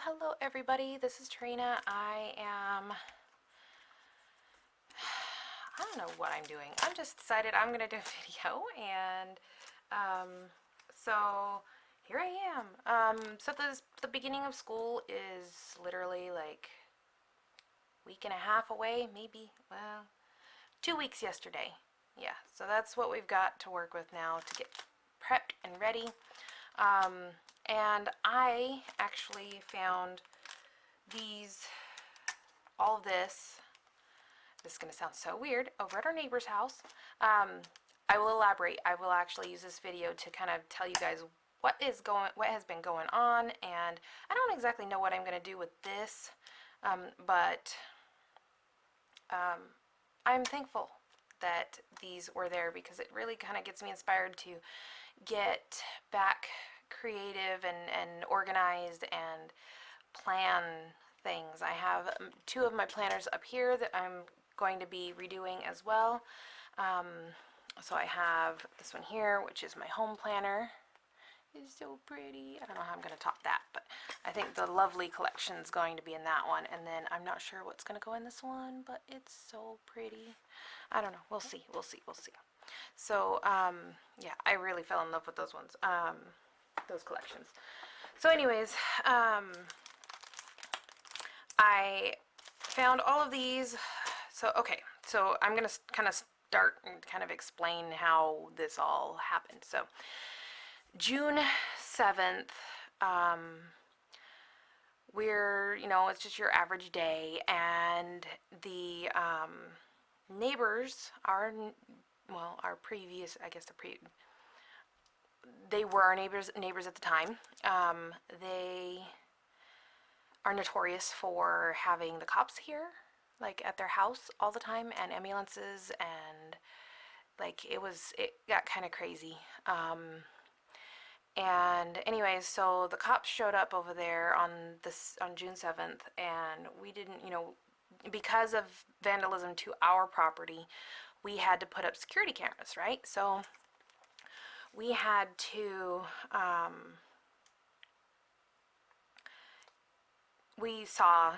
Hello everybody, this is Trina. I don't know what I'm doing. I'm just decided I'm gonna do a video and so here I am. So the beginning of school is literally like a week and a half away, maybe, well, 2 weeks yesterday. Yeah, so that's what we've got to work with now to get prepped and ready. And I actually found all of this is going to sound so weird, over at our neighbor's house. I will elaborate. I will actually use this video to kind of tell you guys what has been going on, and I don't exactly know what I'm going to do with this, but I'm thankful that these were there because it really kind of gets me inspired to get back creative and organized and plan things. I have two of my planners up here that I'm going to be redoing as well. So I have this one here, which is my home planner. It's so pretty. I don't know how I'm going to top that, but I think the lovely collection is going to be in that one. And then I'm not sure what's going to go in this one, but it's so pretty. I don't know. We'll see. We'll see. We'll see. So, yeah, I really fell in love with those ones, those collections. So anyways, I found all of these. So, okay. So I'm going to kind of start and kind of explain how this all happened. So, June 7th, it's just your average day, and the neighbors, our previous, they were our neighbors at the time. They are notorious for having the cops here, like at their house all the time, and ambulances, and like it got kind of crazy. And anyways, so the cops showed up over there on June 7th, and we didn't, because of vandalism to our property, we had to put up security cameras, right? So we had to, we saw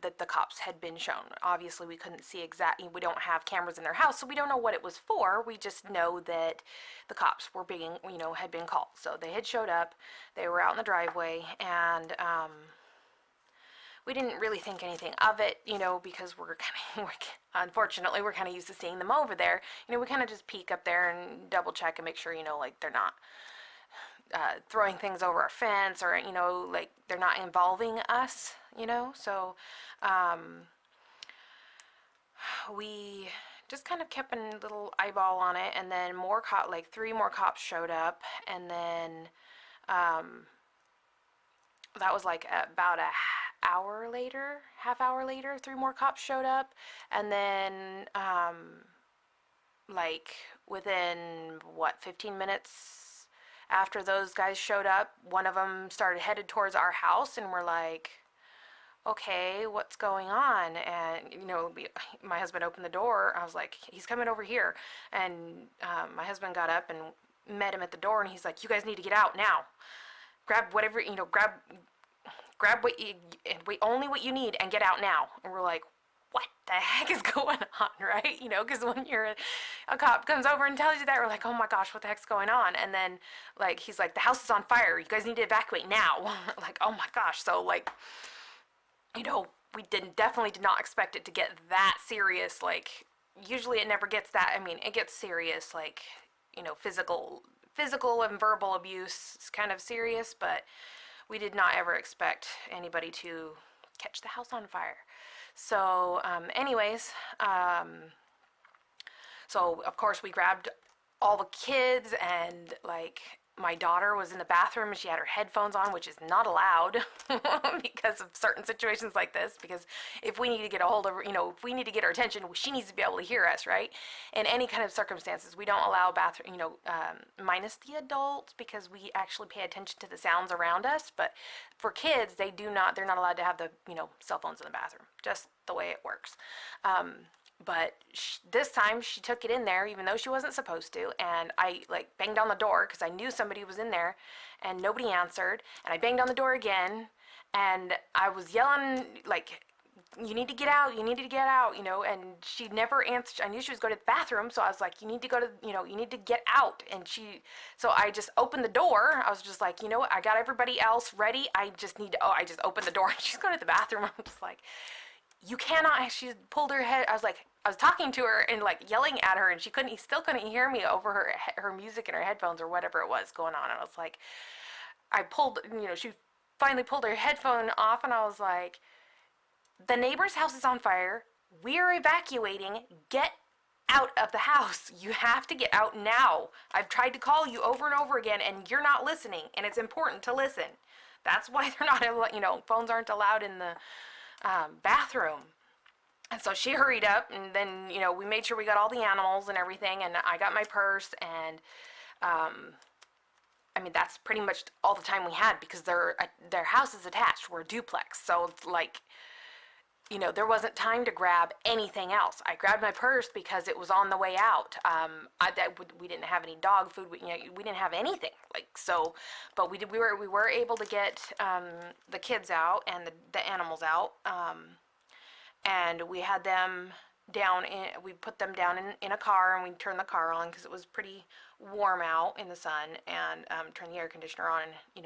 that the cops had been shown. Obviously, we couldn't see exactly, we don't have cameras in their house, so we don't know what it was for. We just know that the cops were had been called. So they had showed up, they were out in the driveway, and we didn't really think anything of it, because unfortunately, we're kind of used to seeing them over there. We kind of just peek up there and double check and make sure, like they're not throwing things over our fence, or like they're not involving us, so we just kind of kept a little eyeball on it. And then three more cops showed up, and then that was like about a half hour later, three more cops showed up. And then like within 15 minutes after those guys showed up, one of them started headed towards our house, and we're like, okay, what's going on? And my husband opened the door. I was like, he's coming over here. And my husband got up and met him at the door, and he's like, you guys need to get out now. Grab whatever, grab only what you need and get out now. And we're like, what the heck is going on, right? Because when a cop comes over and tells you that, we're like, oh my gosh, what the heck's going on? And then, like, he's like, the house is on fire. You guys need to evacuate now. Like, oh my gosh. So, like, we definitely did not expect it to get that serious. Like, usually it never gets that. I mean, it gets serious, like, physical and verbal abuse is kind of serious, but we did not ever expect anybody to catch the house on fire. So so of course we grabbed all the kids, and like my daughter was in the bathroom and she had her headphones on, which is not allowed because of certain situations like this. Because if we need to get a hold of her, if we need to get her attention, she needs to be able to hear us, right? In any kind of circumstances, we don't allow bathroom, minus the adults, because we actually pay attention to the sounds around us. But for kids, they're not allowed to have the, cell phones in the bathroom, just the way it works. But this time she took it in there, even though she wasn't supposed to. And I like banged on the door because I knew somebody was in there, and nobody answered. And I banged on the door again, And I was yelling like, you need to get out, you need to get out, and she never answered. I knew she was going to the bathroom, so I was like, you need to go to, you need to get out. And so I just opened the door. I was just like, you know what, I got everybody else ready, I just need to, I just opened the door and she's going to the bathroom. I'm just like, you cannot. She pulled her head. I was like, I was talking to her and like yelling at her, and she still couldn't hear me over her music and her headphones or whatever it was going on. And I was like, I pulled, she finally pulled her headphone off, and I was like, the neighbor's house is on fire. We're evacuating. Get out of the house. You have to get out now. I've tried to call you over and over again, and you're not listening, and it's important to listen. That's why they're not, phones aren't allowed in the bathroom. And so she hurried up, and then, we made sure we got all the animals and everything, and I got my purse, and I mean, that's pretty much all the time we had because their house is attached. We're a duplex, so it's like, there wasn't time to grab anything else. I grabbed my purse because it was on the way out. We didn't have any dog food. We didn't have anything. Like so, but we were able to get the kids out and the animals out, and we had them down in. We put them down in a car, and we turned the car on because it was pretty warm out in the sun, and turned the air conditioner on. And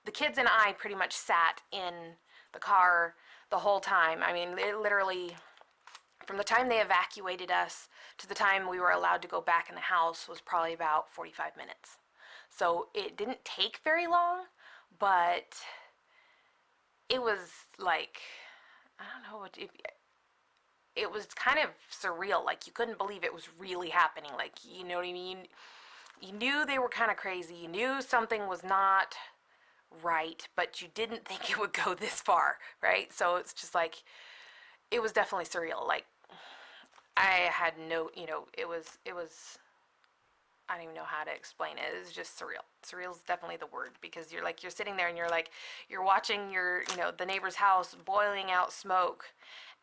the kids and I pretty much sat in the car the whole time. I mean, it literally, from the time they evacuated us to the time we were allowed to go back in the house was probably about 45 minutes. So it didn't take very long, but it was like, I don't know, it was kind of surreal. Like, you couldn't believe it was really happening. Like, you know what I mean? You knew they were kind of crazy. You knew something was not right, but you didn't think it would go this far, right? So it's just like, it was definitely surreal. Like, I had no, I don't even know how to explain it. It was just surreal. Surreal is definitely the word, because you're sitting there and you're like, you're watching the neighbor's house boiling out smoke,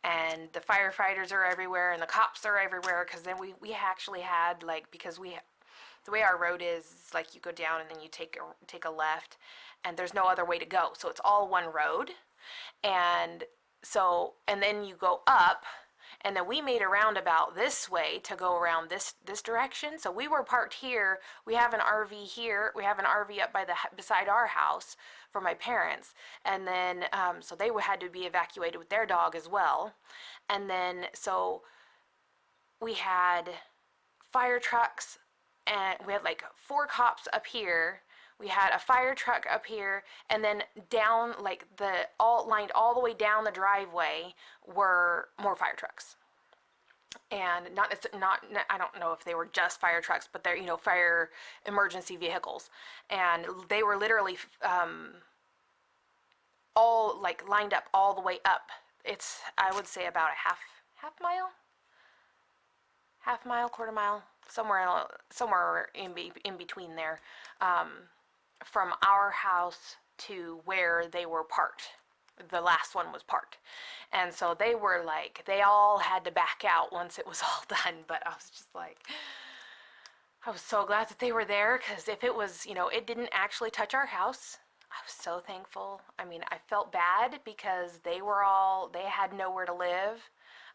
and the firefighters are everywhere and the cops are everywhere, because then we actually had, like, because the way our road is like, you go down and then you take a left, and there's no other way to go, so it's all one road. And so, and then you go up, and then we made a roundabout this way to go around this direction. So we were parked here. We have an RV here. We have an RV up beside our house for my parents, and then so they had to be evacuated with their dog as well. And then so we had fire trucks, and we had like 4 cops up here. We had a fire truck up here, and then down, like, all lined all the way down the driveway were more fire trucks. And not I don't know if they were just fire trucks, but they're, fire emergency vehicles, and they were literally all like lined up all the way up. It's, I would say, about a half mile, quarter mile, somewhere in between there, um, from our house to where they were parked. The last one was parked, and so they all had to back out once it was all done. But I was just like, I was so glad that they were there, because if it was, it didn't actually touch our house. I was so thankful. I mean, I felt bad because they had nowhere to live.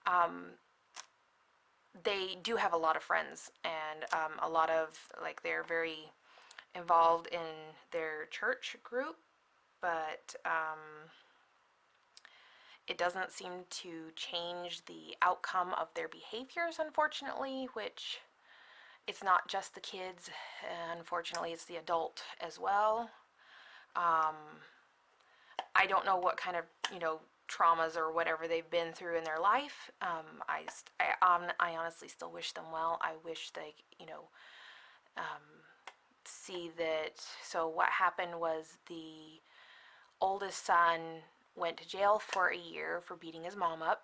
Um, they do have a lot of friends, and a lot of, like, they're very involved in their church group, but it doesn't seem to change the outcome of their behaviors, unfortunately, which, it's not just the kids, unfortunately, it's the adult as well. Um, I don't know what kind of, traumas or whatever they've been through in their life. I honestly still wish them well. I wish they, um, see that. So what happened was, the oldest son went to jail for a year for beating his mom up.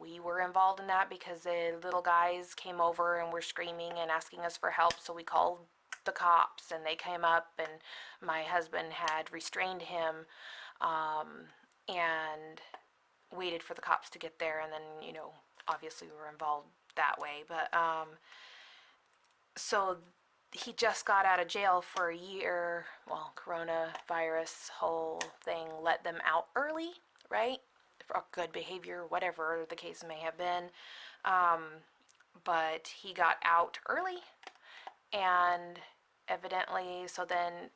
We were involved in that because the little guys came over and were screaming and asking us for help, so we called the cops, and they came up, and my husband had restrained him, and waited for the cops to get there, and then, obviously we were involved that way. But so he just got out of jail for a year. Well, coronavirus whole thing let them out early, right? For good behavior, whatever the case may have been. Um, but he got out early, and evidently, so then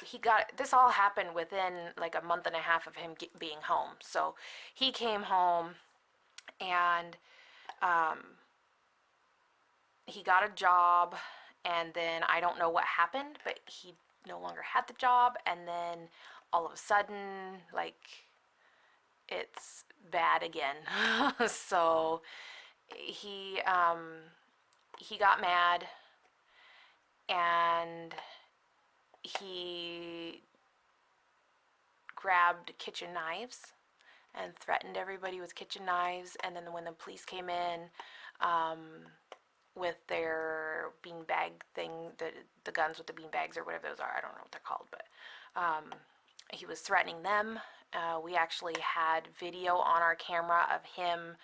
he got this all happened within like a month and a half of him being home. So he came home, and um, he got a job, and then I don't know what happened, but he no longer had the job, and then all of a sudden, like, it's bad again. So he he got mad, and he grabbed kitchen knives and threatened everybody with kitchen knives. And then when the police came in, um, with their beanbag thing, the guns with the beanbags or whatever those are, I don't know what they're called, but he was threatening them. We actually had video on our camera of him,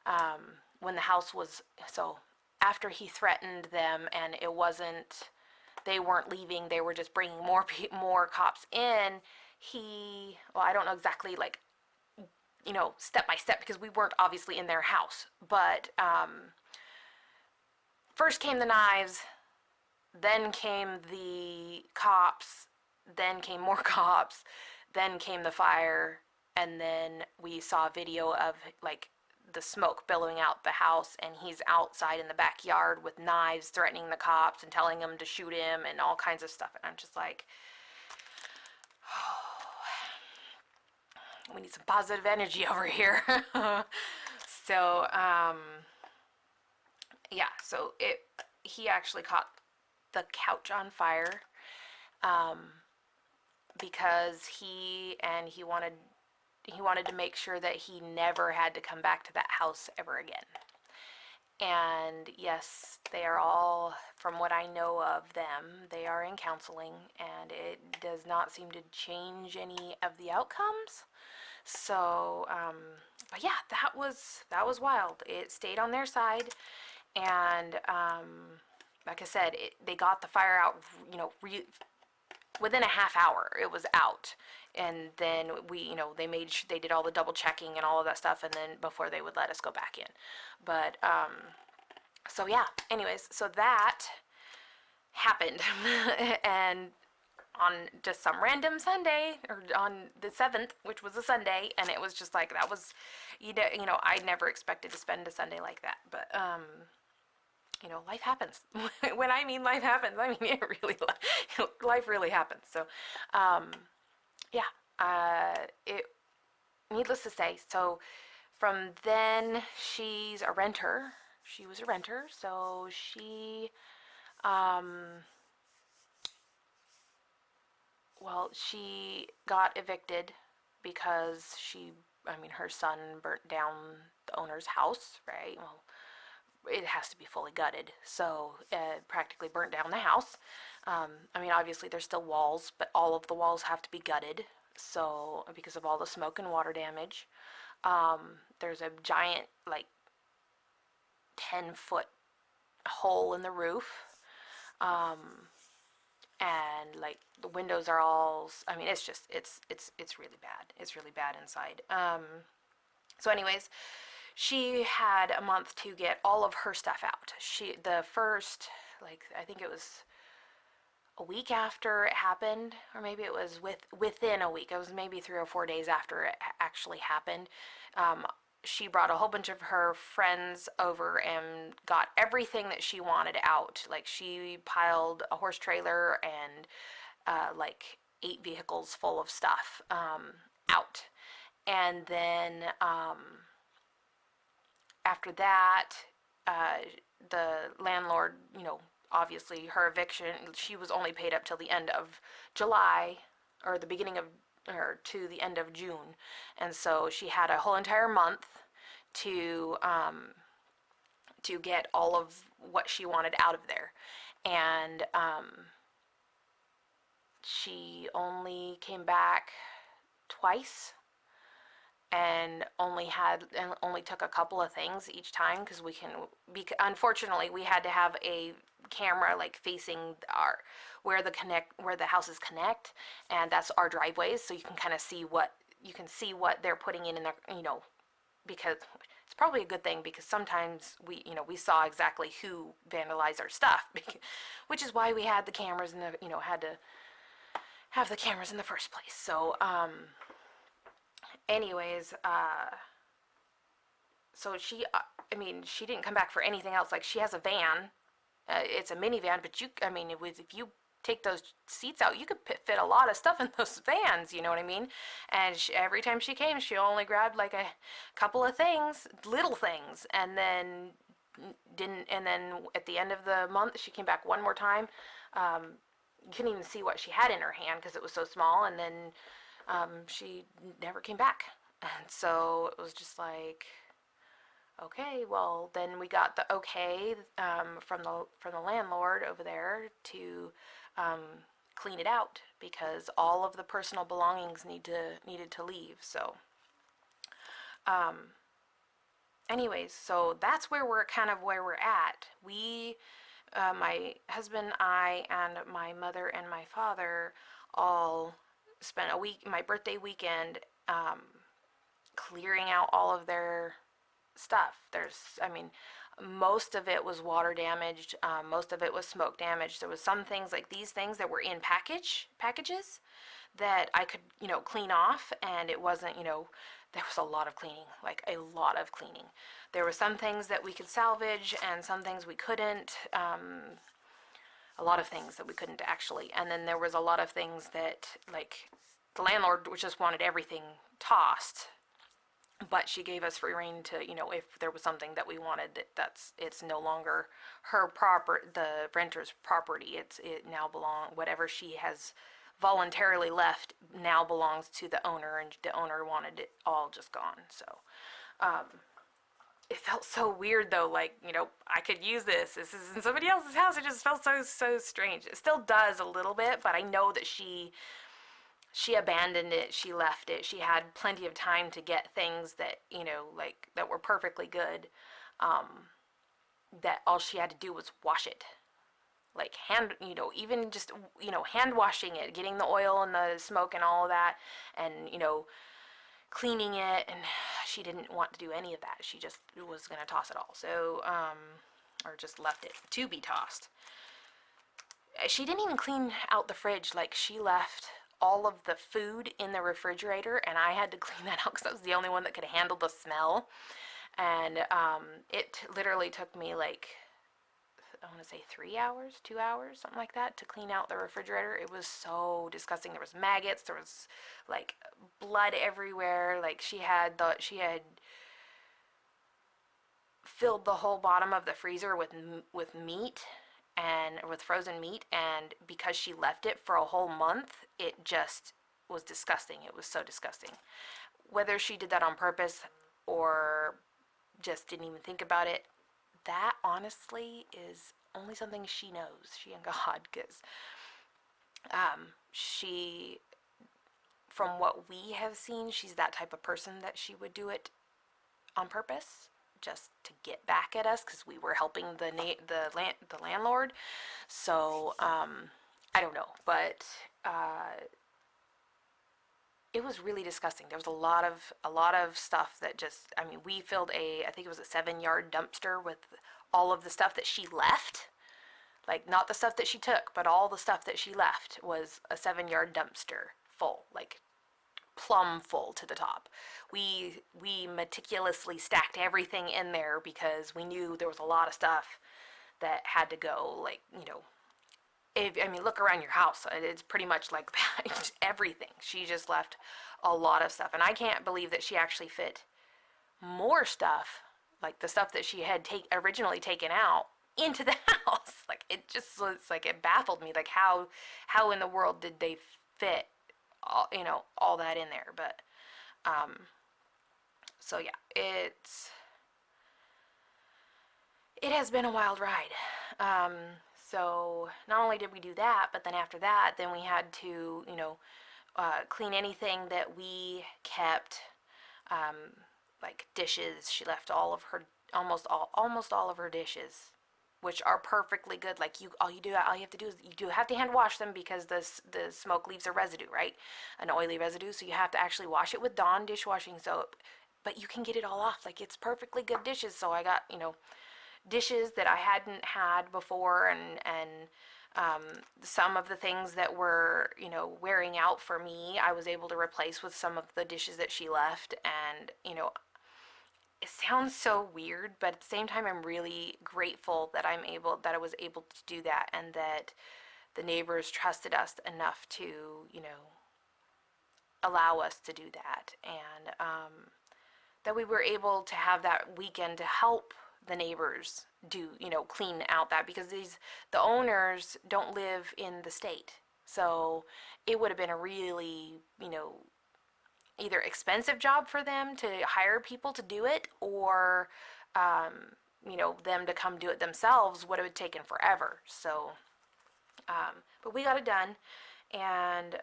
um, when the house was, so after he threatened them, and it wasn't, they weren't leaving, they were just bringing more cops in. Well, I don't know exactly, like, step by step, because we weren't obviously in their house, but first came the knives, then came the cops, then came more cops, then came the fire, and then we saw a video of, like, the smoke billowing out the house, and he's outside in the backyard with knives threatening the cops and telling them to shoot him and all kinds of stuff. And I'm just like, oh, we need some positive energy over here. So yeah, so he actually caught the couch on fire, um, because he wanted to make sure that he never had to come back to that house ever again. And yes, they are all, from what I know of them, they are in counseling, and it does not seem to change any of the outcomes. So, but yeah, that was wild. It stayed on their side, and like I said, they got the fire out, within a half hour. It was out, and then they did all the double checking and all of that stuff, and then before they would let us go back in. But so yeah. Anyways, so that happened, and on just some random Sunday, or on the 7th, which was a Sunday, and it was just like, that was, I never expected to spend a Sunday like that, but life happens. When I mean life happens, I mean it really, life really happens. So, yeah, it, needless to say, so from then, she's a renter. She was a renter, so um, she got evicted because her son burnt down the owner's house, right? Well, it has to be fully gutted, so practically burnt down the house. Obviously there's still walls, but all of the walls have to be gutted, so because of all the smoke and water damage. There's a giant, like, 10-foot hole in the roof, um, and like the windows are all. It's just it's really bad. It's really bad inside. So anyways, she had a month to get all of her stuff out. The first, like, I think it was a week after it happened, or maybe it was within a week. It was maybe 3 or 4 days after it actually happened. She brought a whole bunch of her friends over and got everything that she wanted out. Like, she piled a horse trailer and like 8 vehicles full of stuff out. And then after that, the landlord, obviously her eviction, she was only paid up till the end of July, or the beginning of, or to the end of June. And so she had a whole entire month to get all of what she wanted out of there. And she only came back twice, and only took a couple of things each time because unfortunately we had to have a camera like facing our where the houses connect, and that's our driveways, so you can kind of see what they're putting in their, because it's probably a good thing, because sometimes we saw exactly who vandalized our stuff, which is why we had the cameras in the had to have the cameras in the first place. So anyways, so I mean, she didn't come back for anything else. Like, she has a van. It's a minivan, but I mean, if you take those seats out, you could fit a lot of stuff in those vans. You know what I mean? And every time she came, she only grabbed like a couple of things, little things, and then didn't. And then at the end of the month, she came back one more time. You couldn't even see what she had in her hand because it was so small. And then she never came back. And so it was just like, okay, well then we got the okay from the landlord over there to um, clean it out, because all of the personal belongings needed to leave. So, um, anyways, so that's where we're at. My husband, I, and my mother and my father all spent my birthday weekend, clearing out all of their stuff. I mean, most of it was water damaged. Most of it was smoke damaged. There was some things like these things that were in packages that I could, clean off, and it wasn't, there was a lot of cleaning, like a lot of cleaning. There were some things that we could salvage, and some things we couldn't. A lot of things that we couldn't actually, and then there was a lot of things that, like, the landlord just wanted everything tossed, but she gave us free reign to, if there was something that we wanted, it's no longer the renter's property. It now whatever she has voluntarily left now belongs to the owner, and the owner wanted it all just gone. So, um, it felt so weird though, like, I could use this. This is in somebody else's house. It just felt so strange. It still does a little bit, but I know that she abandoned it, she left it, she had plenty of time to get things that, like, that were perfectly good, um, that all she had to do was wash it. Like, even just, hand washing it, getting the oil and the smoke and all of that, and, cleaning it, and she didn't want to do any of that. She just was going to toss it all. So, or just left it to be tossed. She didn't even clean out the fridge. Like, she left all of the food in the refrigerator, and I had to clean that out because I was the only one that could handle the smell. And it literally took me, like, I want to say 3 hours, 2 hours, something like that, to clean out the refrigerator. It was so disgusting. There was maggots. There was, like, blood everywhere. Like, she had filled the whole bottom of the freezer with meat, and with frozen meat, and because she left it for a whole month, it just was disgusting. It was so disgusting. Whether she did that on purpose or just didn't even think about it, that honestly is only something she knows, she and God, because she, from what we have seen, she's that type of person that she would do it on purpose, just to get back at us because we were helping the landlord. So I don't know, but it was really disgusting. There was a lot of stuff that just, I mean, we filled I think it was a 7-yard dumpster with all of the stuff that she left. Like, not the stuff that she took, but all the stuff that she left was a 7-yard dumpster full, like plumb full to the top. We meticulously stacked everything in there because we knew there was a lot of stuff that had to go. Like, I mean, look around your house. It's pretty much like that. Everything. She just left a lot of stuff, and I can't believe that she actually fit more stuff, like the stuff that she had originally taken out, into the house. Like, it's like, it baffled me. Like, how in the world did they fit all that in there? But um, so yeah, it has been a wild ride. Um, so not only did we do that, but then after that, then we had to, clean anything that we kept. um, like dishes. She left all of her almost all of her dishes, which are perfectly good. Like all you have to do is you do have to hand wash them because the smoke leaves a residue, right? An oily residue. So you have to actually wash it with Dawn dishwashing soap. But you can get it all off. Like it's perfectly good dishes. So I got dishes that I hadn't had before, and um, some of the things that were wearing out for me, I was able to replace with some of the dishes that she left, and it sounds so weird, but at the same time, I'm really grateful that I was able to do that, and that the neighbors trusted us enough to, allow us to do that, and that we were able to have that weekend to help the neighbors do, clean out that, because the owners don't live in the state. So it would have been a really, either expensive job for them to hire people to do it, or them to come do it themselves would have taken forever. So, but we got it done. And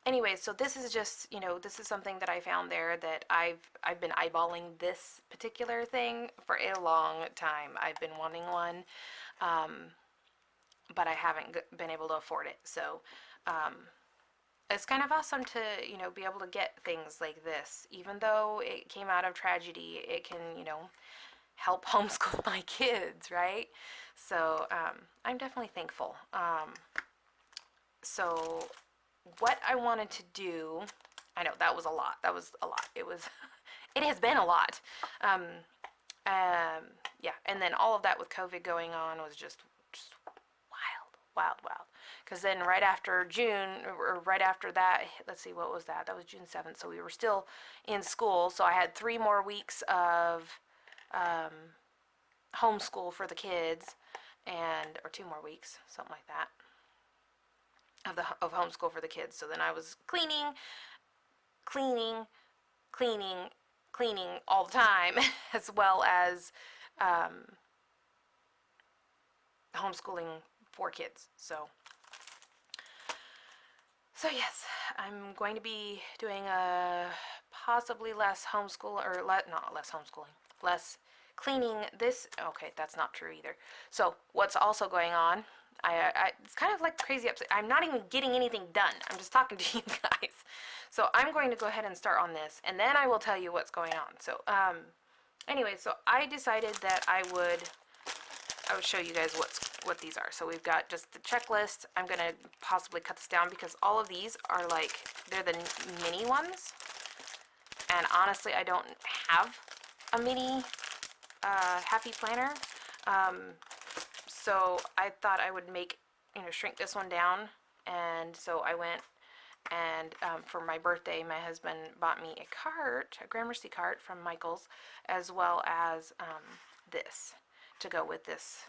anyway, so this is just, this is something that I found there, that I've been eyeballing this particular thing for a long time. I've been wanting one, um, but I haven't been able to afford it. So um, it's kind of awesome to, be able to get things like this. Even though it came out of tragedy, it can, help homeschool my kids, right? So I'm definitely thankful. So what I wanted to do, I know that was a lot. That was a lot. It has been a lot. Um, yeah, and then all of that with COVID going on was just wild, wild, wild. Because then right after June, or right after that, let's see, what was that? That was June 7th. So we were still in school. So I had 3 more weeks of um, homeschool for the kids, or 2 more weeks, something like that, of homeschool for the kids. So then I was cleaning, cleaning, cleaning, cleaning all the time, as well as um, homeschooling 4 kids. So yes, I'm going to be doing a possibly less homeschool, or not less homeschooling, less cleaning this. Okay, that's not true either. So what's also going on? It's kind of like crazy upset. I'm not even getting anything done. I'm just talking to you guys. So I'm going to go ahead and start on this, and then I will tell you what's going on. So anyway, so I decided that I would show you guys what these are. So we've got just the checklist. I'm gonna possibly cut this down because all of these are like, they're the mini ones. And honestly, I don't have a mini happy planner. So I thought I would shrink this one down. And so I went and for my birthday, my husband bought me a Gramercy cart from Michael's, as well as this to go with this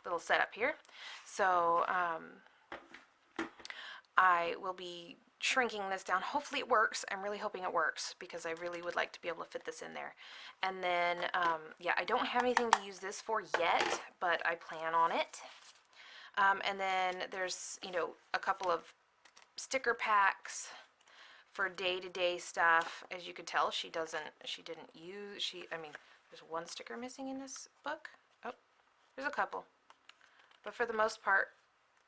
little setup here. So I will be shrinking this down. Hopefully it works. I'm really hoping it works, because I really would like to be able to fit this in there. And then, yeah, I don't have anything to use this for yet, but I plan on it. And then there's, a couple of sticker packs for day-to-day stuff. As you could tell, I mean, there's one sticker missing in this book. Oh, there's a couple. But for the most part,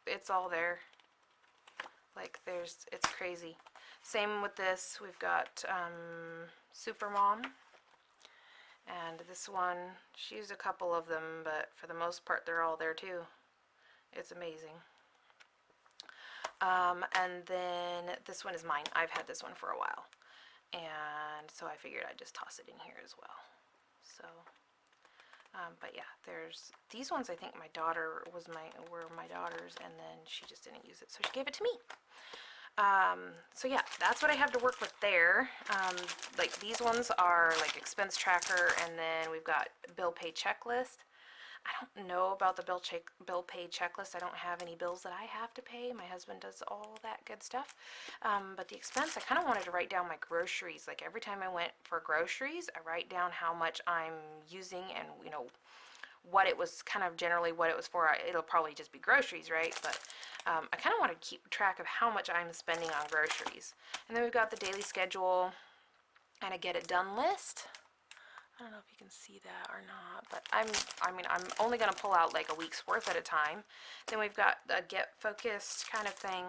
it's all there. Like, it's crazy. Same with this. We've got Supermom. And this one, she used a couple of them, but for the most part, they're all there too. It's amazing. And then this one is mine. I've had this one for a while. And so I figured I'd just toss it in here as well. So, but yeah, there's these ones. I think were my daughter's, and then she just didn't use it, so she gave it to me. So yeah, that's what I have to work with there. Like these ones are like expense tracker, and then we've got bill pay checklist. I don't know about the bill pay checklist. I don't have any bills that I have to pay. My husband does all that good stuff. But the expense, I kind of wanted to write down my groceries. Like every time I went for groceries, I write down how much I'm using, and what it was, kind of generally what it was for. It'll probably just be groceries, right? But I kind of want to keep track of how much I'm spending on groceries. And then we've got the daily schedule. and a get it done list. I don't know if you can see that or not, but I'm only going to pull out like a week's worth at a time. Then we've got a get focused kind of thing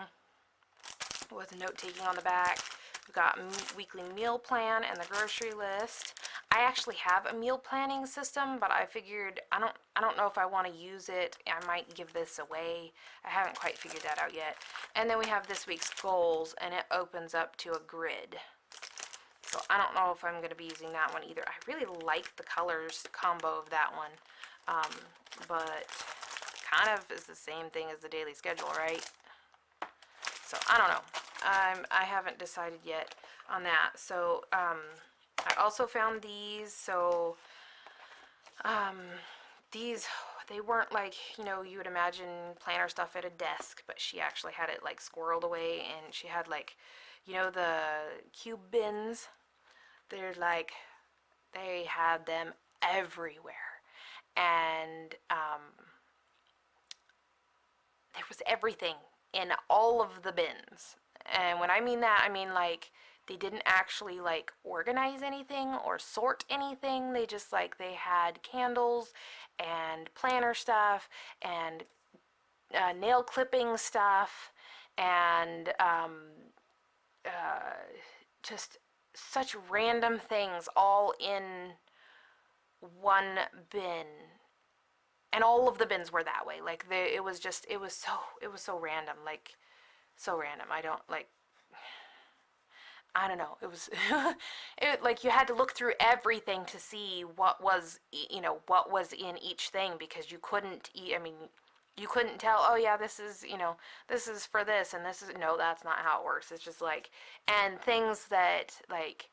with a note taking on the back. We've got weekly meal plan and the grocery list. I actually have a meal planning system, but I figured I don't know if I want to use it. I might give this away. I haven't quite figured that out yet. And then we have this week's goals, and it opens up to a grid. So I don't know if I'm going to be using that one either. I really like the colors combo of that one, but kind of is the same thing as the daily schedule, right? So I don't know. I haven't decided yet on that. So I also found these. So um, these, they weren't like, you would imagine planner stuff at a desk, but she actually had it like squirreled away, and she had like, the cube bins. They're like, they had them everywhere. And there was everything in all of the bins. And when I mean that, I mean like they didn't actually like organize anything or sort anything. They just like they had candles and planner stuff and nail clipping stuff and uh, just such random things all in one bin, and all of the bins were that way. Like it was just it was so random, like so random. I don't know. It was it like you had to look through everything to see what was what was in each thing, because you couldn't I mean you couldn't tell, oh yeah, this is this is for this and this is no, that's not how it works. It's just like, and things that like,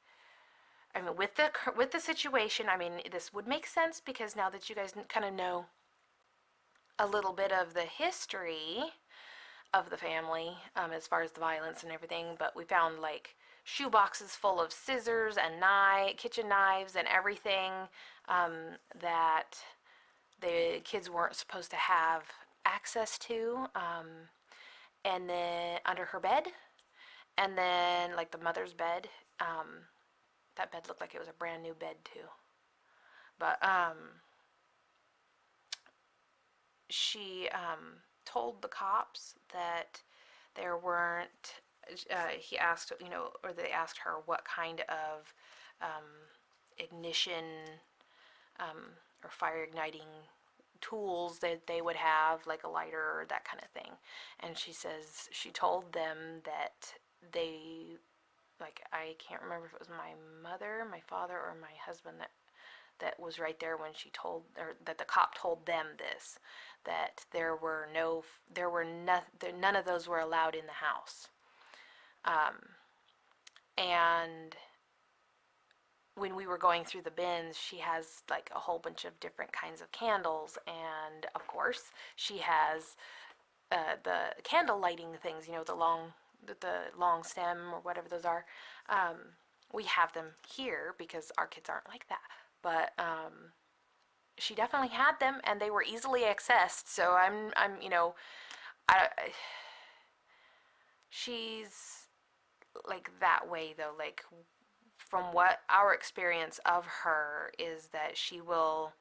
I mean, with the situation, I mean, this would make sense because now that you guys kind of know a little bit of the history of the family, as far as the violence and everything. But we found like shoe boxes full of scissors and kitchen knives and everything um, that the kids weren't supposed to have access to. And then under her bed, and then like the mother's bed. That bed looked like it was a brand new bed too. But she told the cops that there weren't. He asked, or they asked her what kind of um, ignition or fire igniting tools that they would have, like a lighter or that kind of thing. And she says she told them that they, like, I can't remember if it was my mother, my father, or my husband that was right there when she told, or that the cop told them this, that none of those were allowed in the house. And when we were going through the bins, she has like a whole bunch of different kinds of candles, and of course she has the candle lighting things, the long stem or whatever those are. We have them here because our kids aren't like that, but she definitely had them, and they were easily accessed. So I, she's like that way though. Like from what our experience of her is that she will,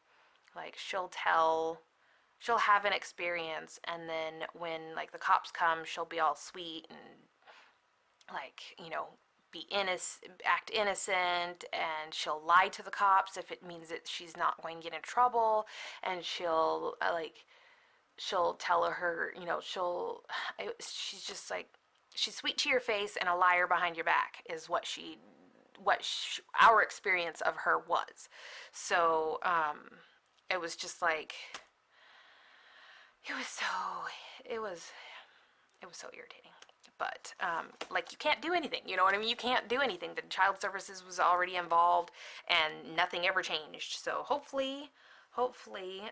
like, she'll have an experience, and then when like the cops come, she'll be all sweet and like be innocent, act innocent, and she'll lie to the cops if it means that she's not going to get in trouble, and she'll tell her, she's just like, she's sweet to your face and a liar behind your back is our experience of her was. So it was just like, it was so it was it was so irritating. But like, you can't do anything, you know what I mean? You can't do anything. The child services was already involved, and nothing ever changed. So hopefully, hopefully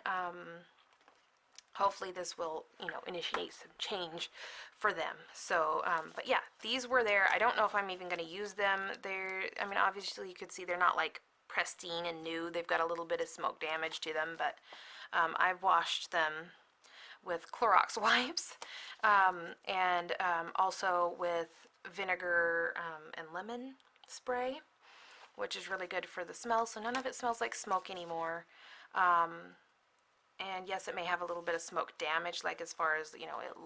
this will, initiate some change for them. So, but yeah, these were there. I don't know if I'm even going to use them. I mean, obviously you could see they're not like pristine and new. They've got a little bit of smoke damage to them, but I've washed them with Clorox wipes, and also with vinegar and lemon spray, which is really good for the smell. So none of it smells like smoke anymore. Um, and yes, it may have a little bit of smoke damage, like as far as, it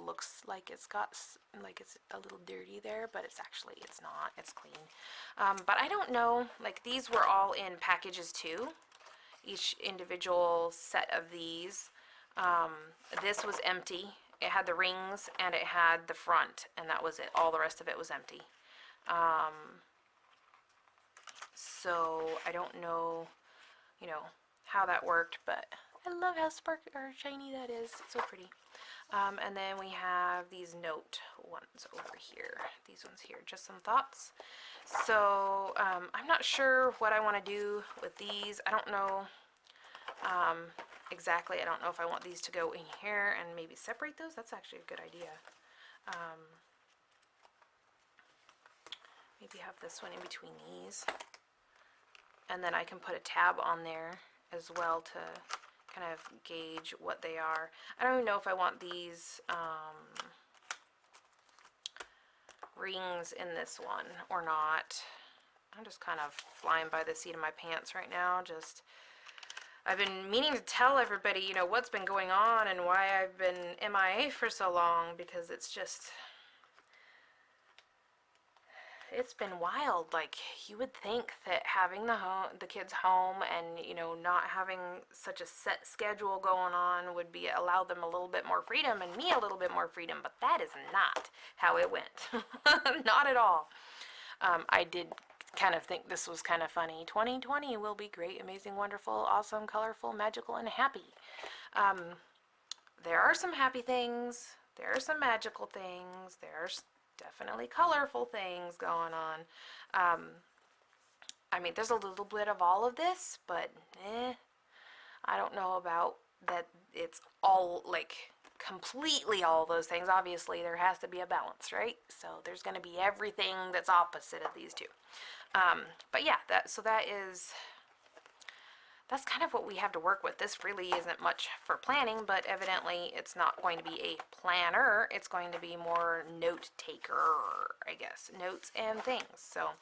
looks like it's got, like it's a little dirty there, but it's not, it's clean. But I don't know, like these were all in packages too, each individual set of these. Um, this was empty. It had the rings and it had the front, and that was it. All the rest of it was empty. So I don't know, how that worked, but I love how sparkly or shiny that is. It's so pretty. And then we have these note ones over here. These ones here, just some thoughts. So I'm not sure what I want to do with these. I don't know exactly. I don't know if I want these to go in here and maybe separate those. That's actually a good idea. Maybe have this one in between these. And then I can put a tab on there as well to kind of gauge what they are. I don't even know if I want these rings in this one or not. I'm just kind of flying by the seat of my pants right now. I've been meaning to tell everybody, what's been going on and why I've been MIA for so long, because it's been wild. Like, you would think that having the kids home and, not having such a set schedule going on would allow them a little bit more freedom and me a little bit more freedom, but that is not how it went. Not at all. I did kind of think this was kind of funny. 2020 will be great, amazing, wonderful, awesome, colorful, magical, and happy. There are some happy things. There are some magical things. There's definitely colorful things going on. I mean, there's a little bit of all of this, but I don't know about that it's all, like, completely all those things. Obviously, there has to be a balance, right? So there's going to be everything that's opposite of these two. But yeah, that's kind of what we have to work with. This really isn't much for planning, but evidently it's not going to be a planner. It's going to be more note taker, I guess. Notes and things. So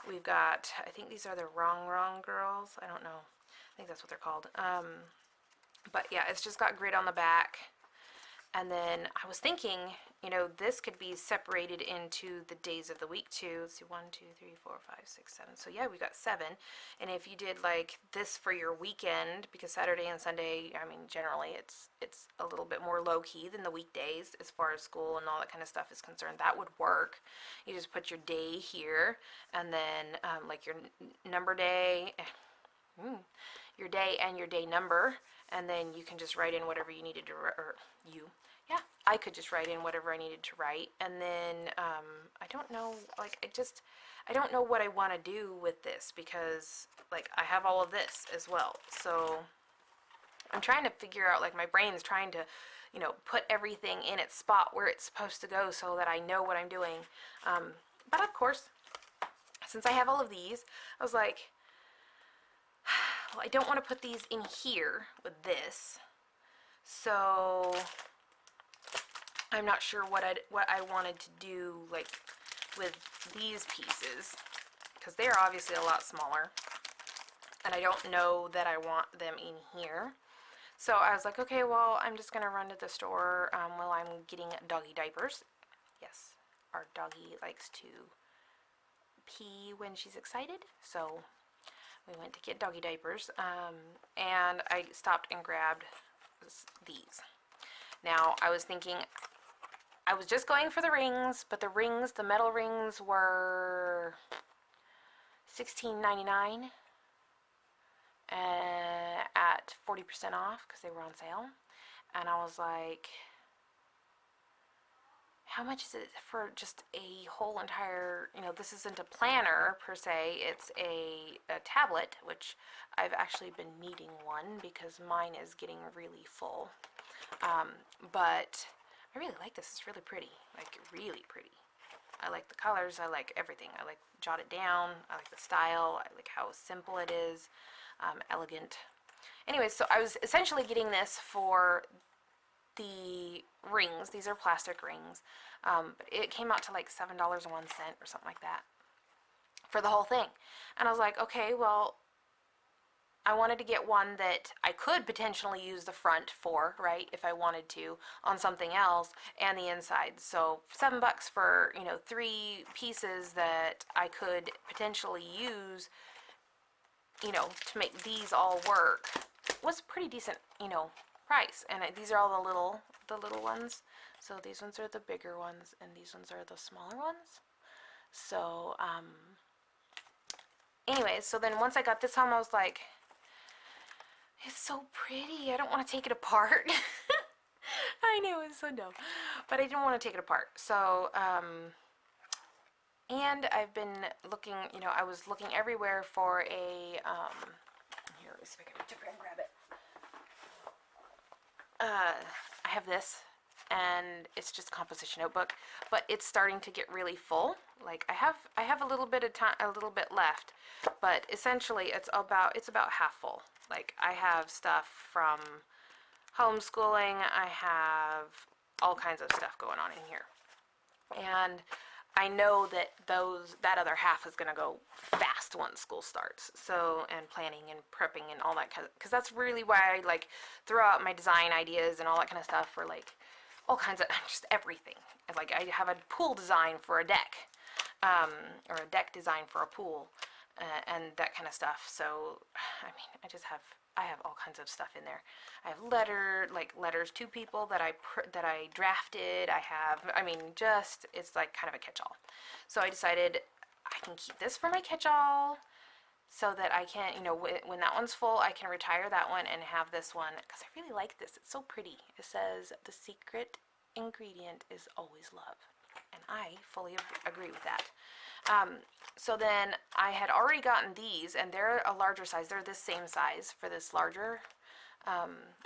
we've got, I think these are the wrong girls. I don't know. I think that's what they're called. But yeah, it's just got grid on the back. And then I was thinking, this could be separated into the days of the week too. Let's see, 1, 2, 3, 4, 5, 6, 7. So yeah, we got 7. And if you did like this for your weekend, because Saturday and Sunday, I mean, generally it's a little bit more low key than the weekdays as far as school and all that kind of stuff is concerned. That would work. You just put your day here, and then like your number day. Your day and your day number, and then you can just write in whatever you needed to, I could just write in whatever I needed to write, and then I don't know, like, I don't know what I want to do with this, because like I have all of this as well, so I'm trying to figure out, like, my brain's trying to put everything in its spot where it's supposed to go so that I know what I'm doing, but of course, since I have all of these, I was like, well, I don't want to put these in here with this, so I'm not sure what I wanted to do, like, with these pieces, because they're obviously a lot smaller, and I don't know that I want them in here. So I was like, okay, well, I'm just gonna run to the store while I'm getting doggy diapers. Yes, our doggy likes to pee when she's excited, so we went to get doggy diapers, and I stopped and grabbed these. Now, I was thinking, I was just going for the rings, but the metal rings were $16.99 at 40% off because they were on sale. And I was like, how much is it for just a whole entire, this isn't a planner per se, it's a tablet, which I've actually been needing one because mine is getting really full. But I really like this. It's really pretty, like really pretty. I like the colors, I like everything. I like jot it down, I like the style, I like how simple it is, elegant. Anyway, so I was essentially getting this for the rings. These are plastic rings, but it came out to like $7.01 or something like that for the whole thing. And I was like, okay, well, I wanted to get one that I could potentially use the front for, right, if I wanted to, on something else, and the inside. So $7 for, 3 pieces that I could potentially use, to make these all work was pretty decent, price. And these are all the little ones. So these ones are the bigger ones, and these ones are the smaller ones. So, anyways, so then once I got this home, I was like, it's so pretty. I don't want to take it apart. I know, it's so dumb. But I didn't want to take it apart. So, and I've been looking, I was looking everywhere for a, here, let me see if I can reach up here and grab it. I have this, and it's just a composition notebook, but it's starting to get really full. Like I have a little bit of time, a little bit left, but essentially it's about half full. Like I have stuff from homeschooling, I have all kinds of stuff going on in here, and I know that that other half is going to go fast once school starts. So, and planning and prepping and all that kind of, because that's really why I like throw out my design ideas and all that kind of stuff for like all kinds of just everything. Like I have a pool design for a deck, or a deck design for a pool, and that kind of stuff. So, I mean, I have all kinds of stuff in there. I have letters to people that I drafted. I mean, just it's like kind of a catch-all. So I decided I can keep this for my catch-all, so that I can, when that one's full, I can retire that one and have this one, because I really like this. It's so pretty. It says the secret ingredient is always love, and I fully agree with that. So then I had already gotten these, and they're a larger size. They're this same size for this larger,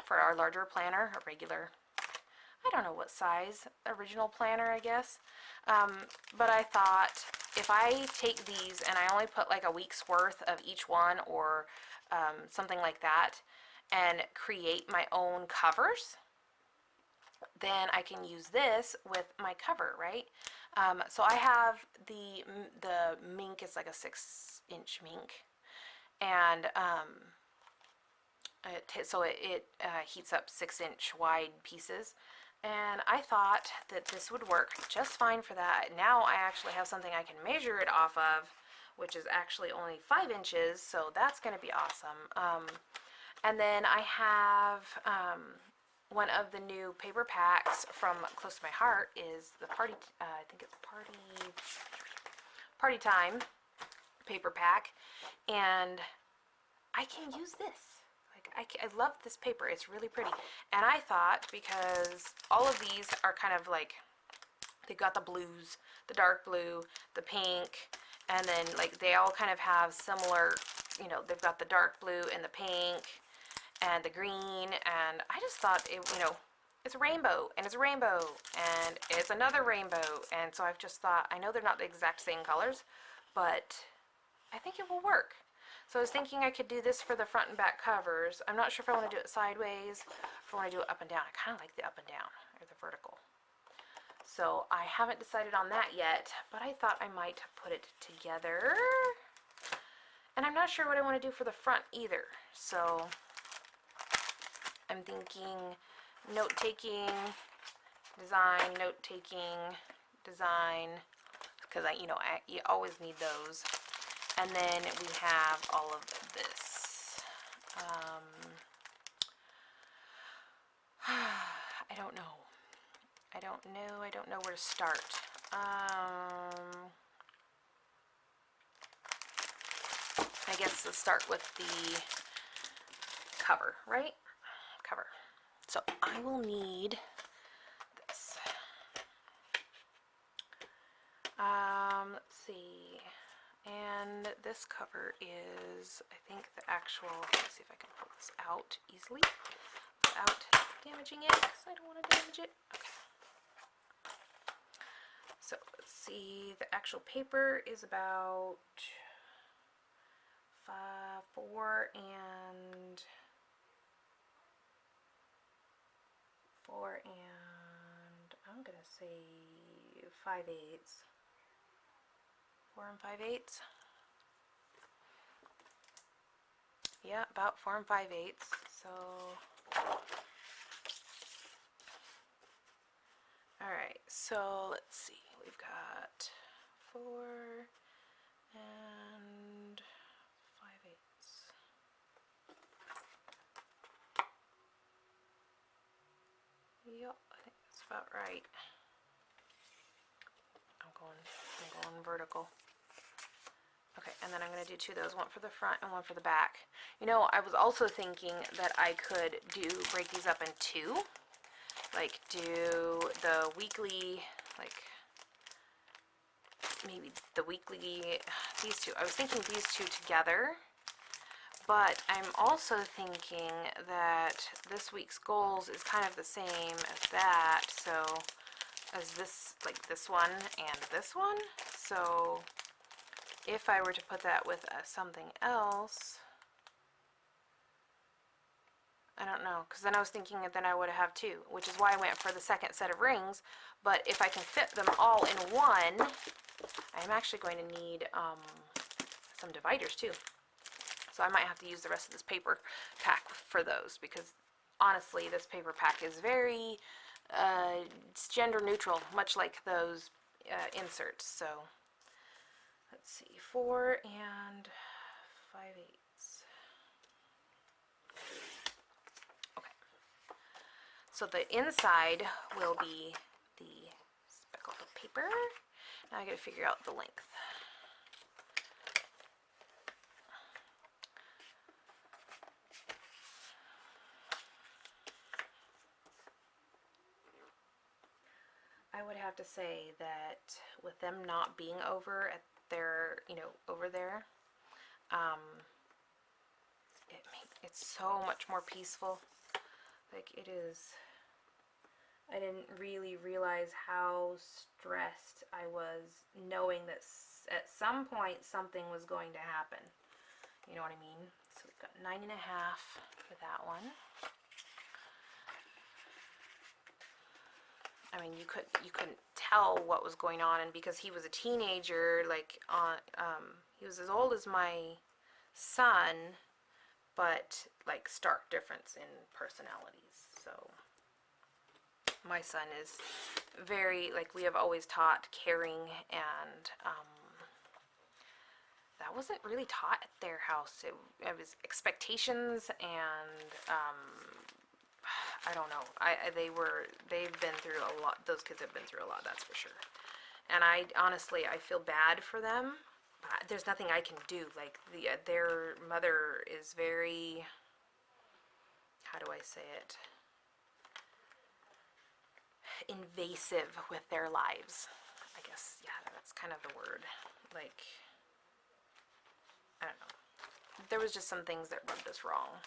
for our larger planner, a regular, I don't know what size, original planner, I guess. But I thought if I take these and I only put like a week's worth of each one, or something like that, and create my own covers, then I can use this with my cover, right? So I have the mink is like a 6-inch mink, and it heats up 6-inch wide pieces, and I thought that this would work just fine for that. Now I actually have something I can measure it off of, which is actually only 5 inches, so that's going to be awesome. And then I have one of the new paper packs from Close to My Heart is the I think it's Party Time paper pack, and I can use this. Like I love this paper. It's really pretty. And I thought, because all of these are kind of like, they've got the blues, the dark blue, the pink, and then like they all kind of have similar, they've got the dark blue and the pink and the green, and I just thought it's a rainbow, and it's a rainbow, and it's another rainbow, and so I've just thought, I know they're not the exact same colors, but I think it will work. So I was thinking I could do this for the front and back covers. I'm not sure if I want to do it sideways, if I want to do it up and down. I kind of like the up and down, or the vertical. So I haven't decided on that yet, but I thought I might put it together. And I'm not sure what I want to do for the front either. So I'm thinking note-taking, design, note-taking, design, because you always need those. And then we have all of this. I don't know. I don't know where to start. I guess let's start with the cover, right? Cover. So I will need this. Let's see. And this cover is, I think, the actual, let's see if I can pull this out easily without damaging it, because I don't want to damage it. Okay. So let's see, the actual paper is about 4 and 4 and I'm gonna say 5/8. 4 and 5/8. Yeah, about 4 5/8. So, all right. So let's see. We've got 4 and 5/8. Yep, I think that's about right. I'm going vertical. Okay, and then I'm going to do 2 of those, one for the front and one for the back. You know, I was also thinking that I could break these up in 2, like do the weekly, like maybe the weekly, these 2. I was thinking these 2 together, but I'm also thinking that this week's goals is kind of the same as that, so as this, like this one and this one. So if I were to put that with something else, I don't know, because then I was thinking that then I would have 2, which is why I went for the second set of rings. But if I can fit them all in one, I'm actually going to need some dividers too. So I might have to use the rest of this paper pack for those, because honestly, this paper pack is very it's gender neutral, much like those inserts. So let's see, 4 and 5/8. Okay. So the inside will be the speckled paper. Now I gotta figure out the length. I would have to say that with them not being over at their, over there, it's so much more peaceful. Like it is. I didn't really realize how stressed I was knowing that at some point something was going to happen. You know what I mean? So we've got 9.5 for that one. I mean, you couldn't tell what was going on, and because he was a teenager, like he was as old as my son, but like stark difference in personalities. So my son is very, like, we have always taught caring, and that wasn't really taught at their house. It was expectations, and I don't know. They've been through a lot. Those kids have been through a lot, that's for sure. And I honestly, I feel bad for them. But there's nothing I can do. Like their mother is very, how do I say it? Invasive with their lives. I guess, yeah, that's kind of the word. Like, I don't know. There was just some things that rubbed us wrong.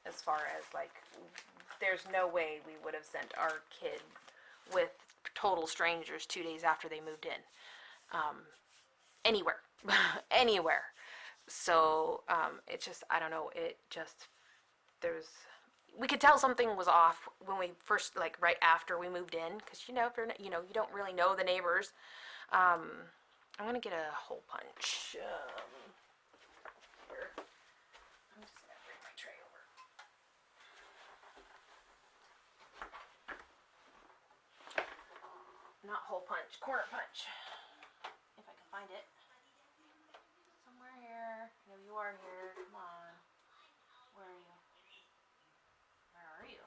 As far as like, there's no way we would have sent our kid with total strangers 2 days after they moved in. Anywhere. Anywhere. So, it just, I don't know, it just, we could tell something was off when we first, like, right after we moved in, because, if you're, you don't really know the neighbors. I'm gonna get a hole punch. Here. I'm just gonna bring my tray over. Not hole punch, corner punch. If I can find it. Somewhere here. No, you are here. Come on. Where are you? Where are you?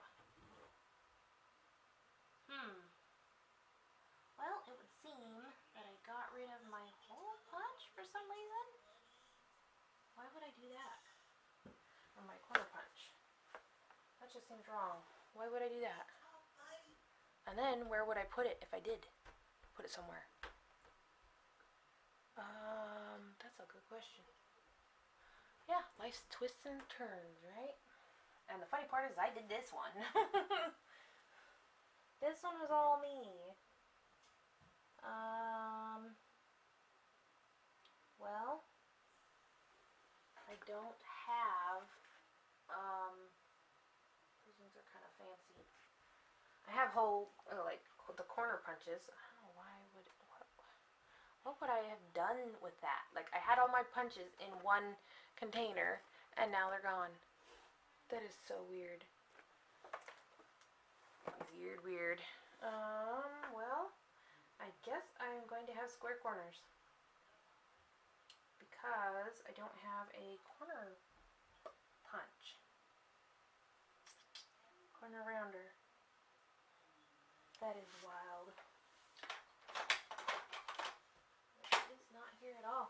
Well, it would seem that I got rid of my hole punch for some reason. Why would I do that? Or my corner punch? That just seems wrong. Why would I do that? And then where would I put it if I did put it somewhere? That's a good question. Yeah, life's twists and turns, right? And the funny part is I did this one. This one was all me. Well, I don't have, those things are kind of fancy. I have whole, like, the corner punches. I don't know why what would I have done with that? Like, I had all my punches in one container, And now they're gone. That is so weird. Weird, weird. Well, I guess I am going to have square corners. Because I don't have a corner punch. Corner rounder. That is wild. It's not here at all.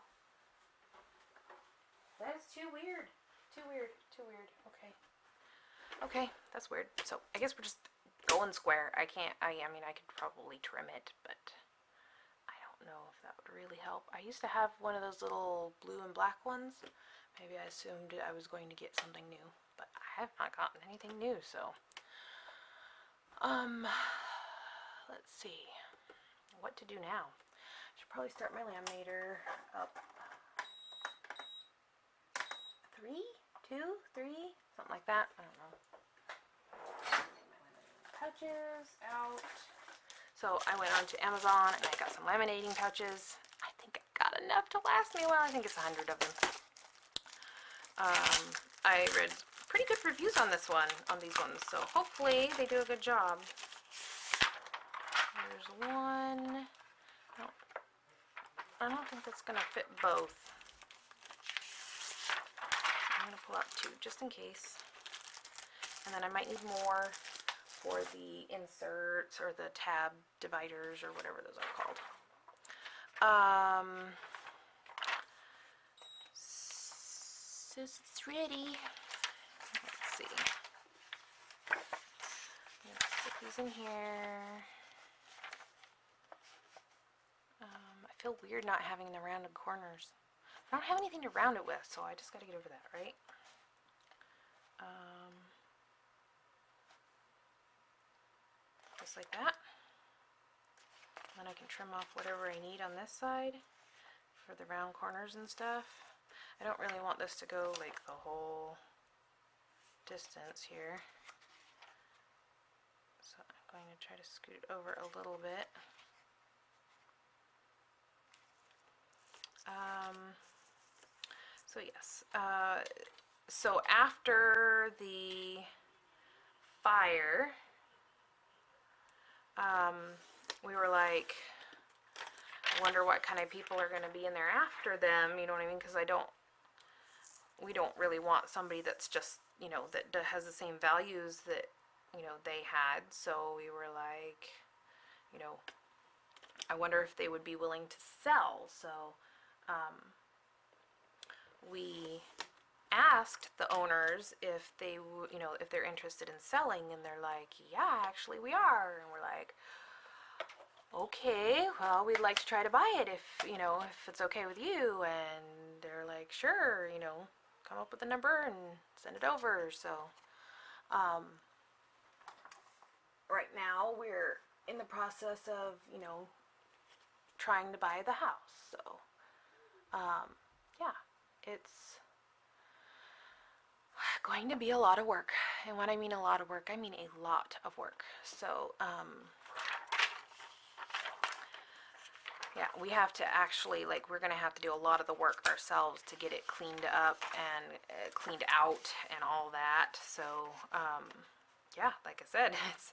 That is too weird. Too weird. Too weird. Okay. Okay, that's weird. So I guess we're just going square. I mean, I could probably trim it, but I don't know if that would really help. I used to have one of those little blue and black ones. Maybe I assumed I was going to get something new, but I have not gotten anything new, so. Let's see what to do now. I should probably start my laminator up. 3, 2, 3, something like that. I don't know. Pouches out. So I went on to Amazon and I got some laminating pouches. I think I got enough to last me a while. I think it's 100 of them. I read pretty good reviews on these ones, so hopefully they do a good job. There's one. I don't think that's gonna fit both. I'm gonna pull out 2 just in case. And then I might need more for the inserts or the tab dividers or whatever those are called. So it's ready. Let's see. Let's put these in here. I feel weird not having the rounded corners. I don't have anything to round it with, so I just gotta get over that, right? Just like that. Then I can trim off whatever I need on this side for the round corners and stuff. I don't really want this to go like the whole distance here. So I'm going to try to scoot it over a little bit. So yes, so after the fire, we were like, I wonder what kind of people are going to be in there after them, you know what I mean? Because we don't really want somebody that's just, you know, that has the same values that, you know, they had. So we were like, you know, I wonder if they would be willing to sell. So we asked the owners if they, you know, if they're interested in selling, and they're like, yeah, actually we are. And we're like, okay, well, we'd like to try to buy it if, you know, if it's okay with you. And they're like, sure, you know, come up with a number and send it over. So right now we're in the process of, you know, trying to buy the house. So yeah, it's going to be a lot of work. And when I mean a lot of work, I mean a lot of work. So yeah, we have to actually, like, we're going to have to do a lot of the work ourselves to get it cleaned up and cleaned out and all that. So yeah, like I said, it's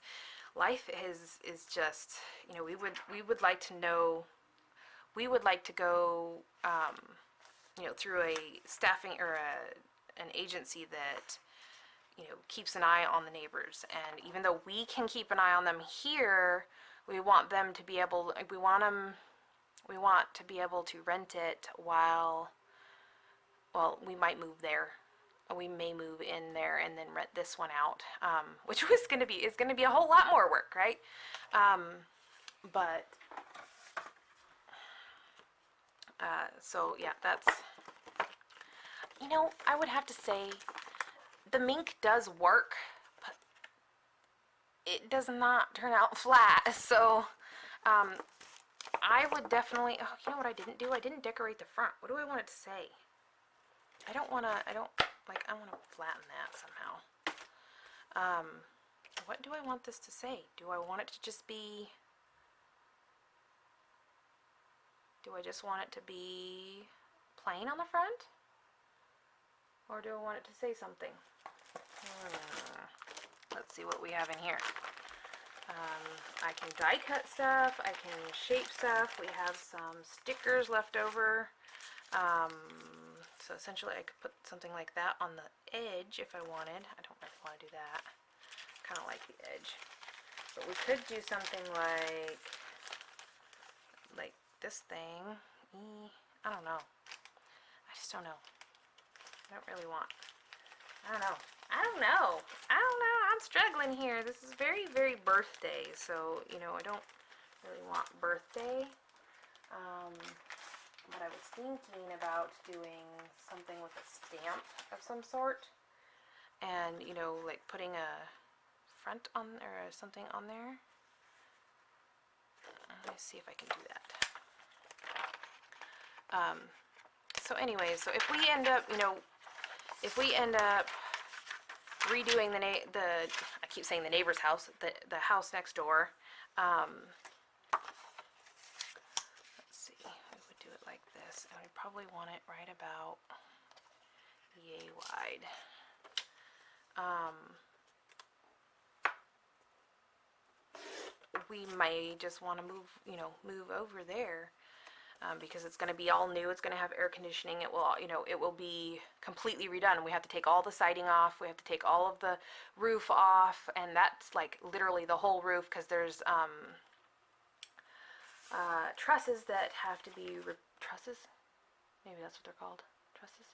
life is just, you know, we would like to know, we would like to go you know, through a staffing or an agency that, you know, keeps an eye on the neighbors. And even though we can keep an eye on them here, we want them to be able, we want to be able to rent it while, well, we might move there. We may move in there and then rent this one out, which is going to be a whole lot more work, right? But so yeah, that's, you know, I would have to say the mink does work, but it does not turn out flat. So I would definitely, oh, you know what I didn't do? I didn't decorate the front. What do I want it to say? I want to flatten that somehow. What do I want this to say? Do I want it to just be, do I just want it to be plain on the front? Or do I want it to say something? Let's see what we have in here. I can die cut stuff, I can shape stuff, we have some stickers left over. So essentially I could put something like that on the edge if I wanted. I don't really want to do that. Kind of like the edge. But we could do something like this thing. I don't know. I just don't know. I don't really want. I don't know. I'm struggling here. This is very, very birthday, so, you know, I don't really want birthday. But I was thinking about doing something with a stamp of some sort. And, you know, like putting a front on, or something on there. Let me see if I can do that. So anyways, so if we end up, you know, redoing I keep saying the neighbor's house, the house next door. Let's see, we would do it like this, and we'd probably want it right about yay wide. We may just want to move over there. Because it's going to be all new. It's going to have air conditioning. It will be completely redone. We have to take all the siding off. We have to take all of the roof off, and that's like literally the whole roof, because there's trusses that have to be trusses. Maybe that's what they're called, trusses.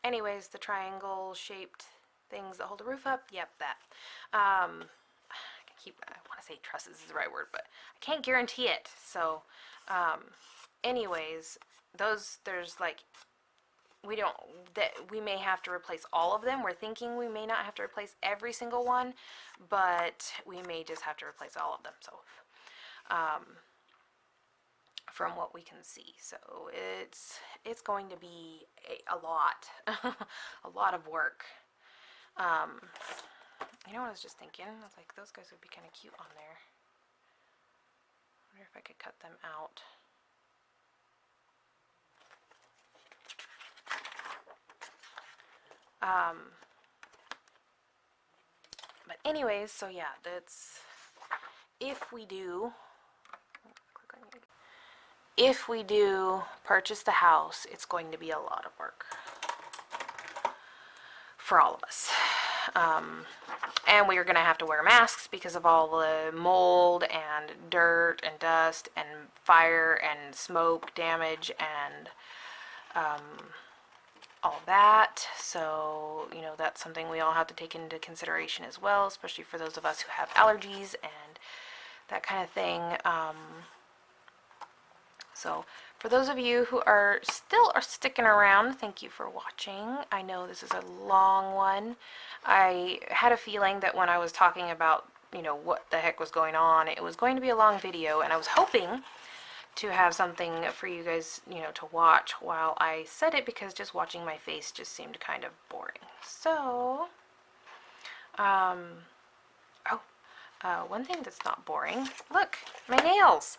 Anyways, the triangle-shaped things that hold the roof up. Yep, that. I want to say trusses is the right word, but I can't guarantee it. So, anyways, there's like, we may have to replace all of them. We're thinking we may not have to replace every single one, but we may just have to replace all of them. So, from what we can see, so it's going to be a lot, a lot of work. You know what I was just thinking? I was like, those guys would be kind of cute on there. I wonder if I could cut them out. But anyways, so yeah, that's, if we do purchase the house, it's going to be a lot of work for all of us. And we are going to have to wear masks because of all the mold and dirt and dust and fire and smoke damage and all that. So, you know, that's something we all have to take into consideration as well, especially for those of us who have allergies and that kind of thing. So for those of you who are sticking around, thank you for watching. I know this is a long one. I had a feeling that when I was talking about, you know, what the heck was going on, it was going to be a long video, and I was hoping to have something for you guys, you know, to watch while I said it, because just watching my face just seemed kind of boring. So, one thing that's not boring, look, my nails.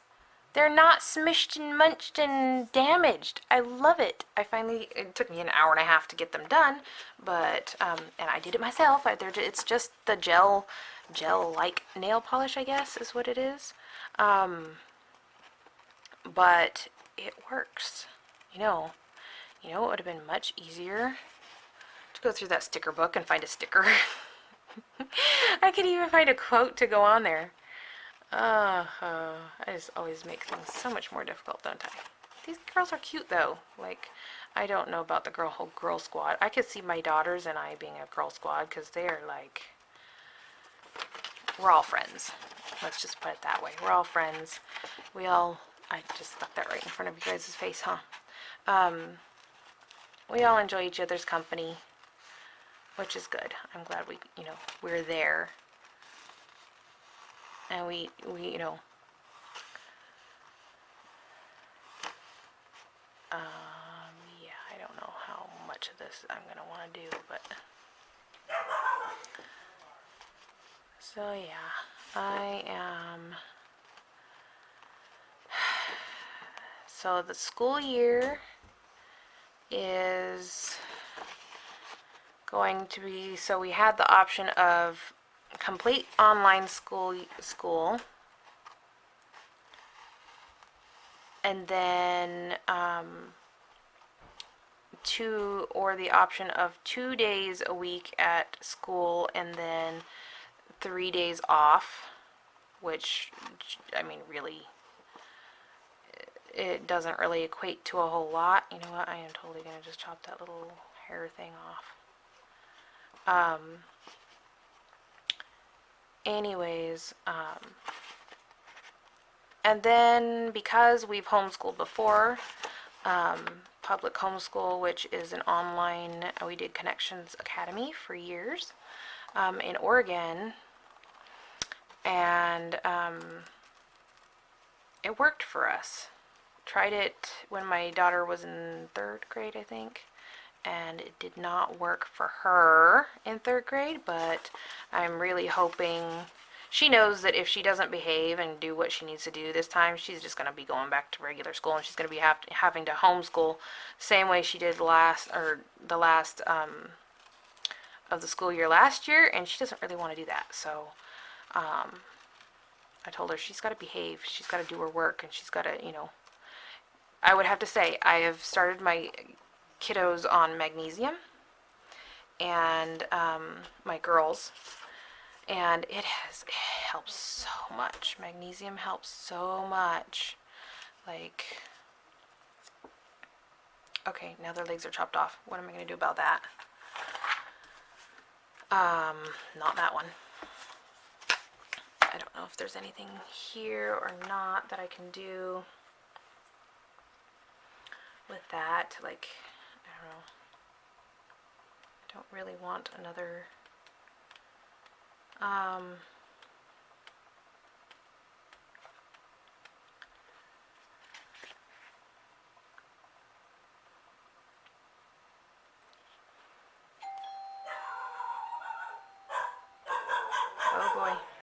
They're not smished and munched and damaged. I love it. It took me an hour and a half to get them done, but, and I did it myself. It's just the gel-like nail polish, I guess, is what it is. But it works. You know, it would have been much easier to go through that sticker book and find a sticker. I could even find a quote to go on there. I just always make things so much more difficult, don't I? These girls are cute, though. Like, I don't know about the whole girl squad. I could see my daughters and I being a girl squad, because they're like, we're all friends. Let's just put it that way. We're all friends. I just stuck that right in front of you guys' face, huh? We all enjoy each other's company, which is good. I'm glad we're there. And we yeah, I don't know how much of this I'm gonna want to do, but so yeah, I am. So the school year is going to be, so we had the option of complete online school, and then the option of 2 days a week at school and then 3 days off, which, I mean, really, it doesn't really equate to a whole lot. You know what? I am totally going to just chop that little hair thing off. Anyways, and then because we've homeschooled before, um, public homeschool, which is an online, we did Connections Academy for years in Oregon, and it worked for us. Tried it when my daughter was in 3rd grade, I think, and it did not work for her in 3rd grade, but I'm really hoping, she knows that if she doesn't behave and do what she needs to do this time, she's just going to be going back to regular school, and she's going to be having to homeschool same way she did the last of the school year last year, and she doesn't really want to do that. So I told her she's got to behave, she's got to do her work, and she's got to, I would have to say, I have started my kiddos on magnesium, and my girls, and it helps so much. Magnesium helps so much. Like, okay, now their legs are chopped off. What am I going to do about that? Not that one. I don't know if there's anything here or not that I can do with that. Like, I don't know. I don't really want another oh boy.